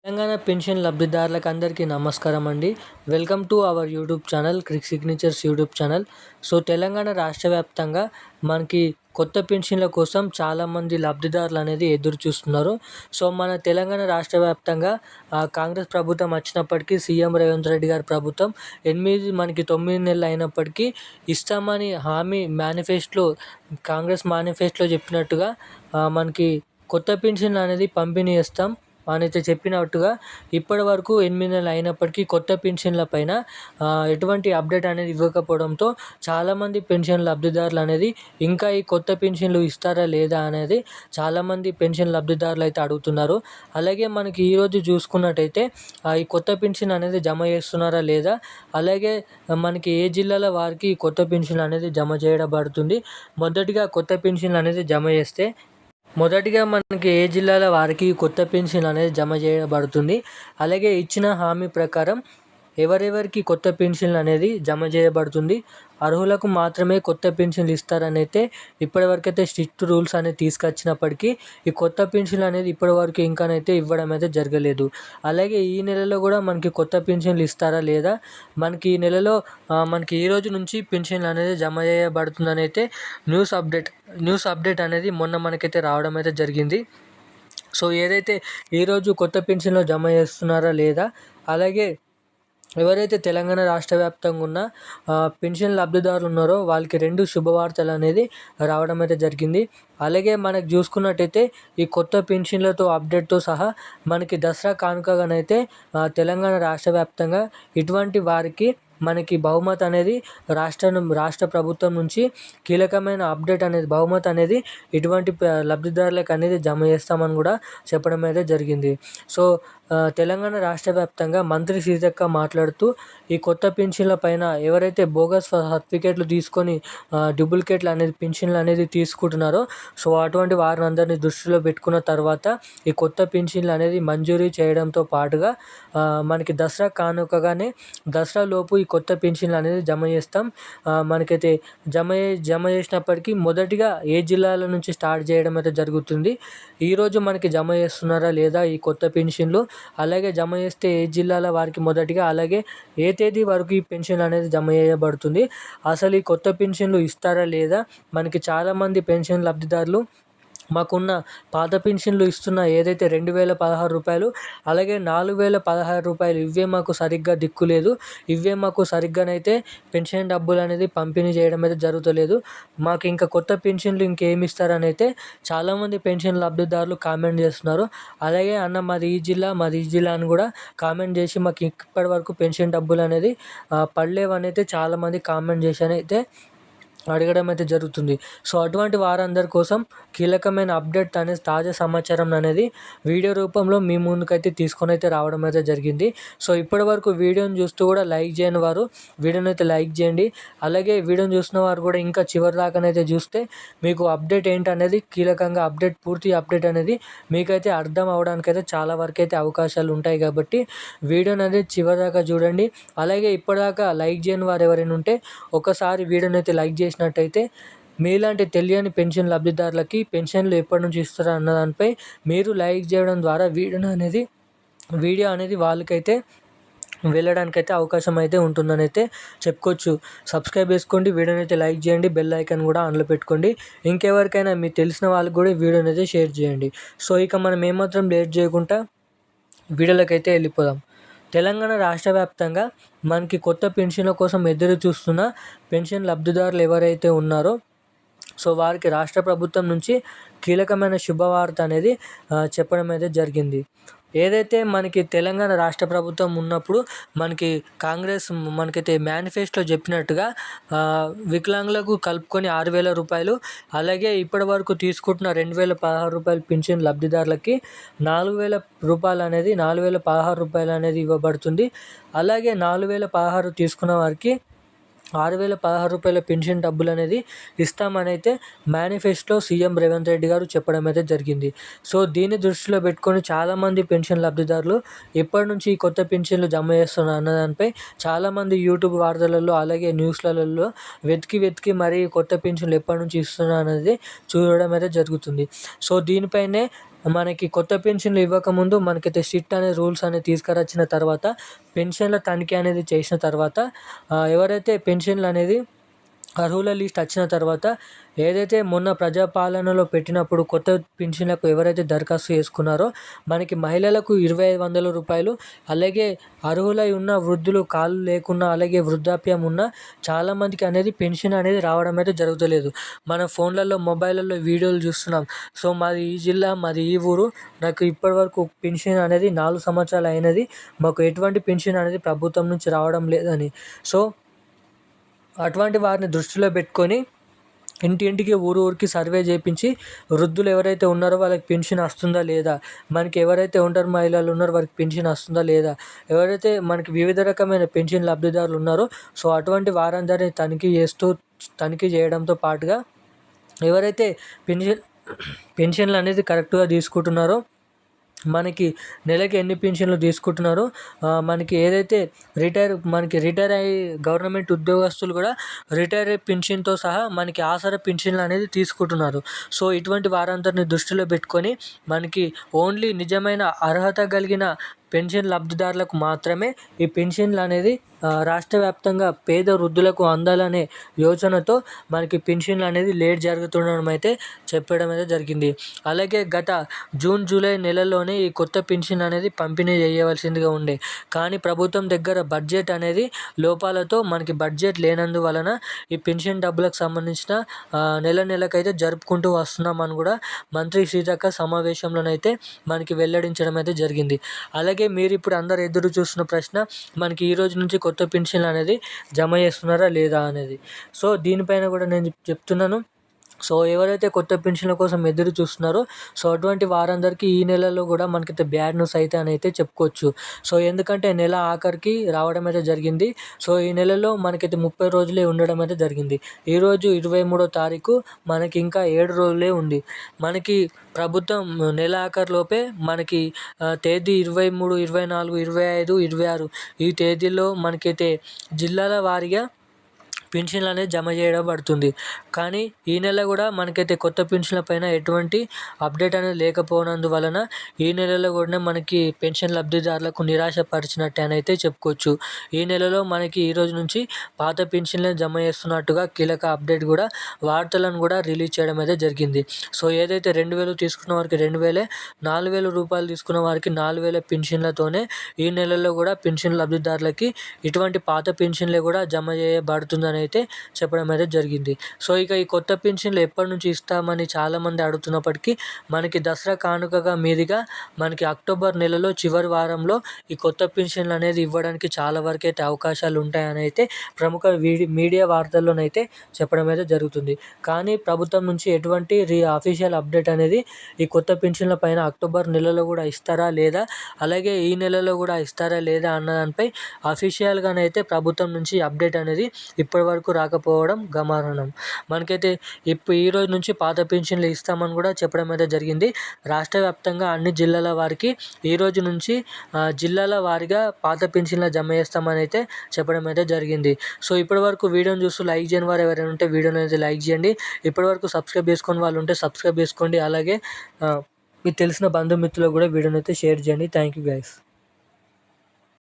Telangana pension లబ్ధిదారులకు అందరికీ నమస్కారం అండి. Welcome to our YouTube channel Crick signatures YouTube channel. So Telangana రాష్ట్ర వ్యాప్తంగా మనకి కొత్త పెన్షన్ల కోసం చాలామంది లబ్ధిదారులు అనేది ఎదురు చూస్తున్నారు. సో మన తెలంగాణ రాష్ట్ర వ్యాప్తంగా కాంగ్రెస్ ప్రభుత్వం వచ్చినప్పటికీ సీఎం రేవంత్ రెడ్డి గారి ప్రభుత్వం 9 నెలలు అయినప్పటికీ ఇస్తామని హామీ కాంగ్రెస్ మేనిఫెస్టోలో చెప్పినట్టుగా మనకి కొత్త పెన్షన్లు అనేది పంపిణీ చేస్తాం అయితే చెప్పినట్టుగా ఇప్పటి వరకు 8 నెలలు అయినప్పటికీ కొత్త పెన్షన్ల పైన ఎటువంటి అప్డేట్ అనేది ఇవ్వకపోవడంతో చాలామంది పెన్షన్ లబ్ధిదారులు అనేది ఇంకా ఈ కొత్త పెన్షన్లు ఇస్తారా లేదా అనేది చాలామంది పెన్షన్ లబ్ధిదారులు అయితే అడుగుతున్నారు. అలాగే మనకి ఈరోజు చూసుకున్నట్టయితే ఈ కొత్త పెన్షన్ అనేది జమ చేస్తున్నారా లేదా, అలాగే మనకి ఏ జిల్లాల వారికి కొత్త పెన్షన్ అనేది జమ చేయబడుతుంది. మొదటిగా కొత్త పెన్షన్లు అనేది జమ చేస్తే మనకి ఏ జిల్లాల వారికి కొత్త పెన్షన్ అనేది జమ చేయబడుతుంది. అలాగే ఇచ్చిన హామీ ప్రకారం ఎవరెవరికి కొత్త పెన్షన్లు అనేది జమ చేయబడుతుంది, అర్హులకు మాత్రమే కొత్త పెన్షన్లు ఇస్తారని అయితే ఇప్పటివరకైతే స్ట్రిక్ట్ రూల్స్ అనేది తీసుకొచ్చినప్పటికీ ఈ కొత్త పెన్షన్లు అనేది ఇప్పటివరకు ఇంకానైతే ఇవ్వడం అయితే జరగలేదు. అలాగే ఈ నెలలో కూడా మనకి కొత్త పెన్షన్లు ఇస్తారా లేదా, మనకి ఈ నెలలో మనకి ఈ రోజు నుంచి పెన్షన్లు అనేది జమ చేయబడుతుందని అయితే న్యూస్ అప్డేట్ అనేది మొన్న మనకైతే రావడం అయితే జరిగింది. సో ఏదైతే ఈరోజు కొత్త పెన్షన్లు జమ చేస్తున్నారా లేదా, అలాగే ఎవరైతే తెలంగాణ రాష్ట్ర వ్యాప్తంగా ఉన్న పెన్షన్ లబ్ధిదారులు ఉన్నారో వాళ్ళకి 2 శుభవార్తలు అనేది రావడం అయితే జరిగింది. అలాగే మనకు చూసుకున్నట్టయితే ఈ కొత్త పెన్షన్లతో అప్డేట్తో సహా మనకి దసరా కానుకగానైతే తెలంగాణ రాష్ట్ర వ్యాప్తంగా ఇటువంటి వారికి మనకి బహుమతి అనేది రాష్ట్ర ప్రభుత్వం నుంచి కీలకమైన అప్డేట్ అనేది బహుమతి అనేది ఇటువంటి లబ్ధిదారులకు అనేది జమ చేస్తామని కూడా చెప్పడం అయితే జరిగింది. సో తెలంగాణ రాష్ట్ర వ్యాప్తంగా మంత్రి సీతక్క మాట్లాడుతూ ఈ కొత్త పెన్షన్ల పైన ఎవరైతే బోగస్ సర్టిఫికేట్లు తీసుకొని డూప్లికేట్లు అనేది పెన్షన్లు అనేది తీసుకుంటున్నారో సో అటువంటి వారిని అందరినీ దృష్టిలో పెట్టుకున్న తర్వాత ఈ కొత్త పెన్షన్లు అనేది మంజూరీ చేయడంతో పాటుగా మనకి దసరా కానుకగానే దసరా లోపు ఈ కొత్త పెన్షన్లు అనేది జమ చేస్తాం. మనకైతే జమ చేసినప్పటికీ మొదటిగా ఏ జిల్లాల నుంచి స్టార్ట్ చేయడం అయితే జరుగుతుంది, ఈరోజు మనకి జమ చేస్తున్నారా లేదా ఈ కొత్త పెన్షన్లు, అలాగే జమ చేస్తే ఏ జిల్లాల వారికి మొదటిగా, అలాగే ఏ తేదీ వరకు ఈ పెన్షన్ అనేది జమ చేయబడుతుంది, అసలు ఈ కొత్త పెన్షన్లు ఇస్తారా లేదా. మనకి చాలామంది పెన్షన్ లబ్ధిదారులు మాకున్న పాత పెన్షన్లు ఇస్తున్న ఏదైతే 2016 రూపాయలు అలాగే 4016 రూపాయలు ఇవే మాకు సరిగ్గా దిక్కులేదు, ఇవే మాకు సరిగ్గానైతే పెన్షన్ డబ్బులు అనేది పంపిణీ చేయడం అయితే జరుగుతలేదు, మాకు ఇంకా కొత్త పెన్షన్లు ఇంకేమి ఇస్తారని అయితే చాలామంది పెన్షన్ లబ్ధిదారులు కామెంట్ చేస్తున్నారు. అలాగే అన్న మాది ఈ జిల్లా అని కూడా కామెంట్ చేసి మాకు ఇప్పటి వరకు పెన్షన్ డబ్బులు అనేది పడలేవని అయితే చాలామంది కామెంట్ చేసి అయితే అడగడం అయితే జరుగుతుంది. సో అటువంటి వారందరి కోసం కీలకమైన అప్డేట్ అనేది తాజా సమాచారం అనేది వీడియో రూపంలో మీ ముందుకైతే తీసుకొని అయితే రావడం అయితే జరిగింది. సో ఇప్పటి వరకు వీడియోని చూస్తూ కూడా లైక్ చేయని వారు వీడియోని అయితే లైక్ చేయండి. అలాగే వీడియోని చూసిన వారు కూడా ఇంకా చివరి దాకానైతే చూస్తే మీకు అప్డేట్ ఏంటనేది కీలకంగా పూర్తి అప్డేట్ అనేది మీకైతే అర్థం అవడానికైతే చాలా వరకు అయితే అవకాశాలు ఉంటాయి కాబట్టి వీడియోని అనేది చివరి దాకా చూడండి. అలాగే ఇప్పటిదాకా లైక్ చేయని వారు ఎవరైనా ఉంటే ఒకసారి వీడియోని అయితే లైక్ చేసినట్టయితే మీలాంటి తెలియని పెన్షన్ లబ్ధిదారులకి పెన్షన్లు ఎప్పటి నుంచి ఇస్తారా అన్న దానిపై మీరు లైక్ చేయడం ద్వారా వీడియో అనేది వాళ్ళకైతే వెళ్ళడానికైతే అవకాశం అయితే ఉంటుందని అయితే చెప్పుకోవచ్చు. సబ్స్క్రైబ్ చేసుకోండి, వీడియోని అయితే లైక్ చేయండి, బెల్ ఐకాన్ కూడా ఆన్లో పెట్టుకోండి. ఇంకెవరికైనా మీకు తెలిసిన వాళ్ళకి కూడా వీడియోని అయితే షేర్ చేయండి. సో ఇక మనం ఏమాత్రం లేట్ చేయకుండా వీడియోలకైతే వెళ్ళిపోదాం. తెలంగాణ రాష్ట్ర వ్యాప్తంగా మనకి కొత్త పెన్షన్ల కోసం ఎదురు చూస్తున్న పెన్షన్ లబ్ధిదారులు ఎవరైతే ఉన్నారో సో వారికి రాష్ట్ర ప్రభుత్వం నుంచి కీలకమైన శుభవార్త అనేది చెప్పడం అయితే జరిగింది. ఏదైతే మనకి తెలంగాణ రాష్ట్ర ప్రభుత్వం ఉన్నప్పుడు మనకైతే మేనిఫెస్టోలో చెప్పినట్టుగా వికలాంగులకు కలుపుకొని 6,000 రూపాయలు, అలాగే ఇప్పటి వరకు తీసుకుంటున్న 2,016 రూపాయలు పెన్షన్ లబ్ధిదారులకి 4,000 రూపాయలు అనేది 4,016 రూపాయలు అనేది ఇవ్వబడుతుంది. అలాగే 4,016 తీసుకున్న వారికి 6,016 రూపాయల పెన్షన్ డబ్బులు అనేది ఇస్తామని అయితే మేనిఫెస్టోలో సీఎం రేవంత్ రెడ్డి గారు చెప్పడం అయితే జరిగింది. సో దీన్ని దృష్టిలో పెట్టుకొని చాలామంది పెన్షన్ లబ్ధిదారులు ఎప్పటి నుంచి ఈ కొత్త పెన్షన్లు జమ చేస్తున్నారు అన్న దానిపై చాలామంది యూట్యూబ్ వార్తలలో అలాగే న్యూస్లలో వెతికి మరీ కొత్త పెన్షన్లు ఎప్పటి నుంచి ఇస్తున్నారు అనేది చూడడం అయితే జరుగుతుంది. సో దీనిపైనే మనకి కొత్త పెన్షన్లు ఇవ్వకముందు మనకైతే సిట్ అనే రూల్స్ అనేది తీసుకురచ్చిన తర్వాత పెన్షన్ల తనిఖీ అనేది చేసిన తర్వాత ఎవరైతే పెన్షన్లు అనేది అర్హుల లిస్ట్ వచ్చిన తర్వాత ఏదైతే మొన్న ప్రజాపాలనలో పెట్టినప్పుడు కొత్త పెన్షన్లకు ఎవరైతే దరఖాస్తు చేసుకున్నారో మనకి మహిళలకు 2,500 రూపాయలు, అలాగే అర్హులై ఉన్న వృద్ధులు కాళ్ళు లేకున్నా అలాగే వృద్ధాప్యం ఉన్న చాలామందికి అనేది పెన్షన్ అనేది రావడం అయితే జరుగుతలేదు. మన ఫోన్లలో మొబైల్లో వీడియోలు చూస్తున్నాం. సో మాది ఈ జిల్లా, మాది ఈ ఊరు, నాకు ఇప్పటివరకు పెన్షన్ అనేది 4 సంవత్సరాలు అయినది, మాకు ఎటువంటి పెన్షన్ అనేది ప్రభుత్వం నుంచి రావడం లేదని. సో అటువంటి వారిని దృష్టిలో పెట్టుకొని ఇంటింటికి ఊరికి సర్వే చేయించి వృద్ధులు ఎవరైతే ఉన్నారో వాళ్ళకి పెన్షన్ వస్తుందా లేదా, మనకి ఎవరైతే ఒంటరి మహిళలు ఉన్నారో వారికి పెన్షన్ వస్తుందా లేదా, ఎవరైతే మనకి వివిధ రకమైన పెన్షన్ లబ్ధిదారులు ఉన్నారో సో అటువంటి వారందరినీ తనిఖీ చేయడంతో పాటుగా ఎవరైతే పెన్షన్లు అనేది కరెక్ట్గా తీసుకుంటున్నారో, మనకి నెలకి ఎన్ని పెన్షన్లు తీసుకుంటున్నారో, మనకి ఏదైతే రిటైర్ అయ్యి గవర్నమెంట్ ఉద్యోగస్తులు కూడా రిటైర్ పెన్షన్తో సహా మనకి ఆసరా పెన్షన్లు అనేది తీసుకుంటున్నారు. సో ఇటువంటి వారందరిని దృష్టిలో పెట్టుకొని మనకి ఓన్లీ నిజమైన అర్హత కలిగిన పెన్షన్ లబ్ధిదారులకు మాత్రమే ఈ పెన్షన్లు అనేది రాష్ట్ర వ్యాప్తంగా పేద వృద్ధులకు అందాలనే యోచనతో మనకి పెన్షన్లు అనేది లేట్ జరుగుతుండడం అయితే చెప్పడం అయితే జరిగింది. అలాగే గత జూన్, జూలై నెలల్లోనే ఈ కొత్త పెన్షన్ అనేది పంపిణీ చేయవలసిందిగా ఉండే, కానీ ప్రభుత్వం దగ్గర బడ్జెట్ అనేది లోపాలతో మనకి బడ్జెట్ లేనందువలన ఈ పెన్షన్ డబ్బులకు సంబంధించిన నెలకైతే జరుపుకుంటూ వస్తున్నామని కూడా మంత్రి సీతక్క సమావేశంలోనైతే మనకి వెల్లడించడం అయితే జరిగింది. అలాగే మీరు ఇప్పుడు అందరు ఎదురు చూస్తున్న ప్రశ్న, మనకి ఈ రోజు నుంచి కొత్త పెన్షన్లు అనేది జమ చేస్తున్నారా లేదా అనేది. సో దీనిపైన కూడా నేను చెప్తున్నాను. సో ఎవరైతే కొత్త పెన్షన్ల కోసం ఎదురు చూస్తున్నారో సో అటువంటి వారందరికీ ఈ నెలలో కూడా మనకైతే బ్యాడ్ న్యూస్ అయితే అని అయితే చెప్పుకోవచ్చు. సో ఎందుకంటే నెల ఆఖరికి రావడం అయితే జరిగింది. సో ఈ నెలలో మనకైతే 30 రోజులే ఉండడం అయితే జరిగింది. ఈరోజు 23వ తారీఖు, మనకి ఇంకా 7 రోజులే ఉంది. మనకి ప్రభుత్వం నెల ఆఖరిలోపే మనకి తేదీ 23, 24, 25, 26 ఈ తేదీల్లో మనకైతే జిల్లాల వారీగా పెన్షన్లు అనేది జమ చేయడం పడుతుంది. కానీ ఈ నెల కూడా మనకైతే కొత్త పెన్షన్ల పైన ఎటువంటి అప్డేట్ అనేది లేకపోయినందువలన ఈ నెలలో కూడా మనకి పెన్షన్ లబ్ధిదారులకు నిరాశపరిచినట్టే అని అయితే చెప్పుకోవచ్చు. ఈ నెలలో మనకి ఈ రోజు నుంచి పాత పెన్షన్లను జమ చేస్తున్నట్టుగా కీలక అప్డేట్ కూడా వార్తలను కూడా రిలీజ్ చేయడం అయితే జరిగింది. సో ఏదైతే 2,000 తీసుకున్న వారికి 2,000, 4,000 రూపాయలు తీసుకున్న వారికి 4,000 పెన్షన్లతోనే ఈ నెలలో కూడా పెన్షన్ లబ్ధిదారులకి ఇటువంటి పాత పెన్షన్లే కూడా జమ చేయబడుతుందని అయితే చెప్పడం అయితే జరిగింది. సో ఇక ఈ కొత్త పెన్షన్లు ఎప్పటి నుంచి ఇస్తామని చాలామంది అడుగుతున్నప్పటికీ మనకి దసరా కానుకగా మీదుగా మనకి అక్టోబర్ నెలలో చివరి వారంలో ఈ కొత్త పెన్షన్లు అనేది ఇవ్వడానికి చాలా వరకు అయితే అవకాశాలు ఉంటాయని అయితే ప్రముఖ మీడియా వార్తల్లోనైతే చెప్పడం అయితే జరుగుతుంది. కానీ ప్రభుత్వం నుంచి ఎటువంటి అఫీషియల్ అప్డేట్ అనేది ఈ కొత్త పెన్షన్ల పైన అక్టోబర్ నెలలో కూడా ఇస్తారా లేదా, అలాగే ఈ నెలలో కూడా ఇస్తారా లేదా అన్న దానిపై అఫీషియల్గానైతే ప్రభుత్వం నుంచి అప్డేట్ అనేది ఇప్పటి వరకు రాకపోవడం గమనార్హం. మనకైతే ఈ రోజు నుంచి పాత పెన్షన్లు ఇస్తామని కూడా చెప్పడం అయితే జరిగింది. రాష్ట్ర వ్యాప్తంగా అన్ని జిల్లాల వారికి ఈ రోజు నుంచి జిల్లాల వారీగా పాత పెన్షన్లు జమ చేస్తామని అయితే చెప్పడం అయితే జరిగింది. సో ఇప్పటివరకు వీడియోని చూస్తూ లైక్ చేయని వారు ఎవరైనా ఉంటే వీడియోని అయితే లైక్ చేయండి. ఇప్పటివరకు సబ్స్క్రైబ్ చేసుకొని వాళ్ళు ఉంటే సబ్స్క్రైబ్ చేసుకోండి. అలాగే మీకు తెలిసిన బంధుమిత్రులకు కూడా వీడియోని అయితే షేర్ చేయండి. Thank you guys.